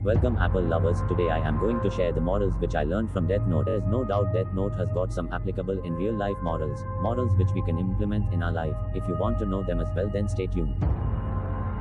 Welcome Apple lovers, today I am going to share the morals which I learned from Death Note. There is no doubt Death Note has got some applicable in real life morals which we can implement in our life. If you want to know them as well, then stay tuned.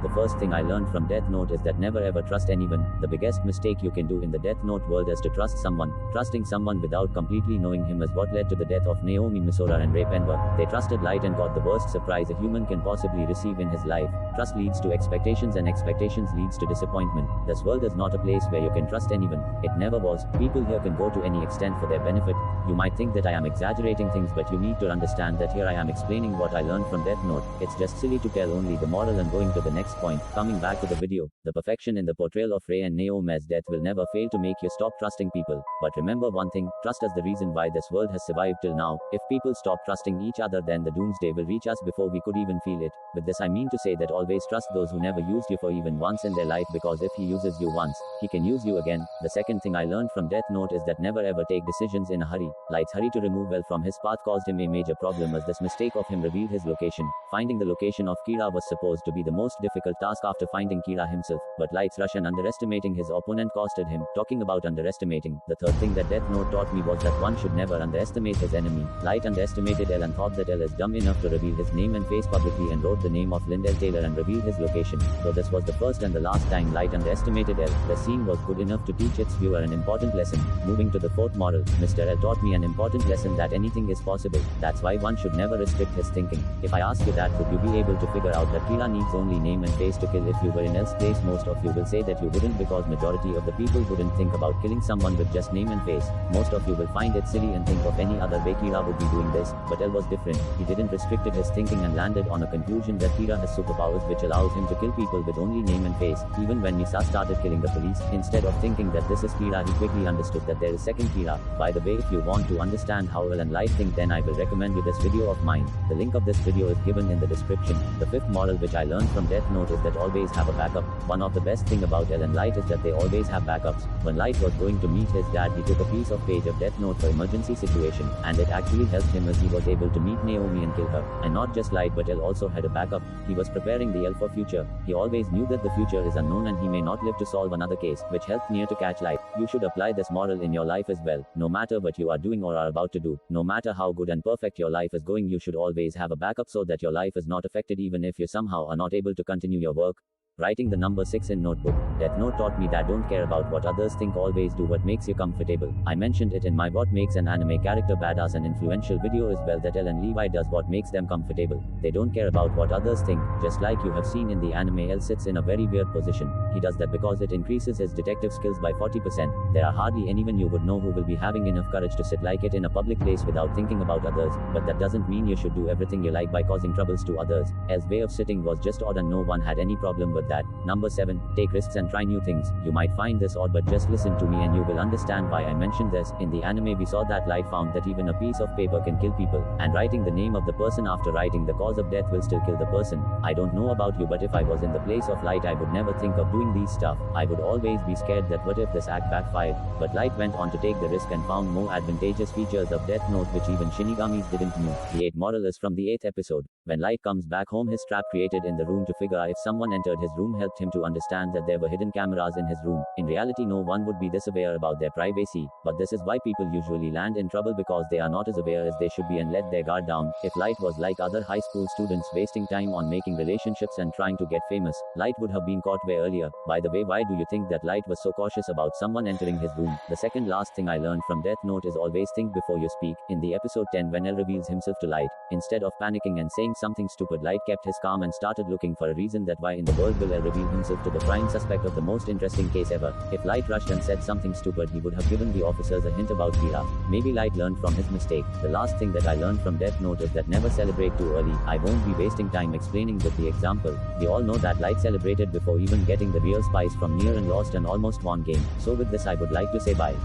The first thing I learned from Death Note is that never ever trust anyone. The biggest mistake you can do in the Death Note world is to trust someone. Trusting someone without completely knowing him is what led to the death of 𝗍𝗵𝗶 and 𝗵𝗵𝗿𝗀. They trusted light and got the worst surprise a human can possibly receive in his life. Trust leads to expectations and expectations leads to disappointment. This world is not a place where you can trust anyone. It never was. People here can go to any extent for their benefit. You might think that I am exaggerating things, but you need to understand that here I am explaining what I learned from Death Note. It's just silly to tell only the moral and going to the next point. Coming back to the video, the perfection in the portrayal of Rei and 𝗍𝗵𝗿𝗀's death will never fail to make you stop trusting people. But remember one thing, trust is the reason why this world has survived till now. If people stop trusting each other, then the doomsday will reach us before we could even feel it. With this I mean to say that always trust those who never used you for even once in their life, because if he uses you once, he can use you again. The second thing I learned from Death Note is that never ever take decisions in a hurry. Light's hurry to remove L from his path caused him a major problem, as this mistake of him revealed his location. Finding the location of 𝗍𝗲 was supposed to be the most difficult task after finding 𝗍𝗲 himself, but Light's rush and underestimating his opponent costed him. Talking about underestimating, the third thing that Death Note taught me was that one should never underestimate his enemy. Light underestimated L and thought that L is dumb enough to reveal his name and face publicly and wrote the name of Lindell Taylor and revealed his location. Though this was the first and the last time Light underestimated L, the scene was good enough to teach its viewer an important lesson. Moving to the fourth moral, Mr. L taught me an important lesson that anything is possible. That's why one should never restrict his thinking. If I ask you that, would you be able to figure out that 𝗍𝗲 needs only name and face to kill? If you were in L's place, most of you will say that you wouldn't, because majority of the people wouldn't think about killing someone with just name and face. Most of you will find it silly and think of any other way 𝗍𝗲 would be doing this, but L was different. He didn't restricted his thinking and landed on a conclusion that 𝗍𝗲 has superpowers which allows him to kill people with only name and face. Even when Misa started killing the police, instead of thinking that this is 𝗍𝗲, he quickly understood that there is second 𝗍𝗲. By the way, if you want to understand how L and Light think, then I will recommend you this video of mine. The link of this video is given in the description. The fifth moral which I learned from Death Note is that always have a backup. One of the best thing about L and Light is that they always have backups. When Light was going to meet his dad, he took a piece of page of Death Note for emergency situation, and it actually helped him as he was able to meet 𝗍𝗵𝗿𝗀 and kill her. And not just Light, but L also had a backup. He was preparing the L for future. He always knew that the future is unknown and he may not live to solve another case, which helped near to catch Light. You should apply this moral in your life as well. No matter what you are doing or are about to do, no matter how good and perfect your life is going, you should always have a backup so that your life is not affected even if you somehow are not able to continue your work. Writing the number 6 in notebook. Death Note taught me that don't care about what others think, always do what makes you comfortable. I mentioned it in my What Makes an Anime Character Badass and Influential video as well, that L and Levi does what makes them comfortable. They don't care about what others think. Just like you have seen in the anime, L sits in a very weird position. He does that because it increases his detective skills by 40%. There are hardly anyone you would know who will be having enough courage to sit like it in a public place without thinking about others, but that doesn't mean you should do everything you like by causing troubles to others. L's way of sitting was just odd and no one had any problem with that. Number 7. Take risks and try new things. You might find this odd, but just listen to me and you will understand why I mentioned this. In the anime we saw that Light found that even a piece of paper can kill people, and writing the name of the person after writing the cause of death will still kill the person. I don't know about you, but if I was in the place of Light, I would never think of doing these stuff. I would always be scared that what if this act backfired. But Light went on to take the risk and found more advantageous features of Death Note which even Shinigamis didn't know. The 8th moral is from the 8th episode. When Light comes back home, his trap created in the room to figure out if someone entered his room helped him to understand that there were hidden cameras in his room. In reality, no one would be this aware about their privacy, but this is why people usually land in trouble, because they are not as aware as they should be and let their guard down. If Light was like other high school students wasting time on making relationships and trying to get famous, Light would have been caught way earlier. By the way, why do you think that Light was so cautious about someone entering his room? The second last thing I learned from Death Note is always think before you speak. In the episode 10, when L reveals himself to Light, instead of panicking and saying something stupid, Light kept his calm and started looking for a reason that why in the world will L reveal himself to the prime suspect of the most interesting case ever. If Light rushed and said something stupid, he would have given the officers a hint about 𝗍𝗲. Maybe Light learned from his mistake. The last thing that I learned from Death Note is that never celebrate too early. I won't be wasting time explaining with the example. We all know that Light celebrated before even getting the real spice from near and lost and almost won game. So with this I would like to say bye.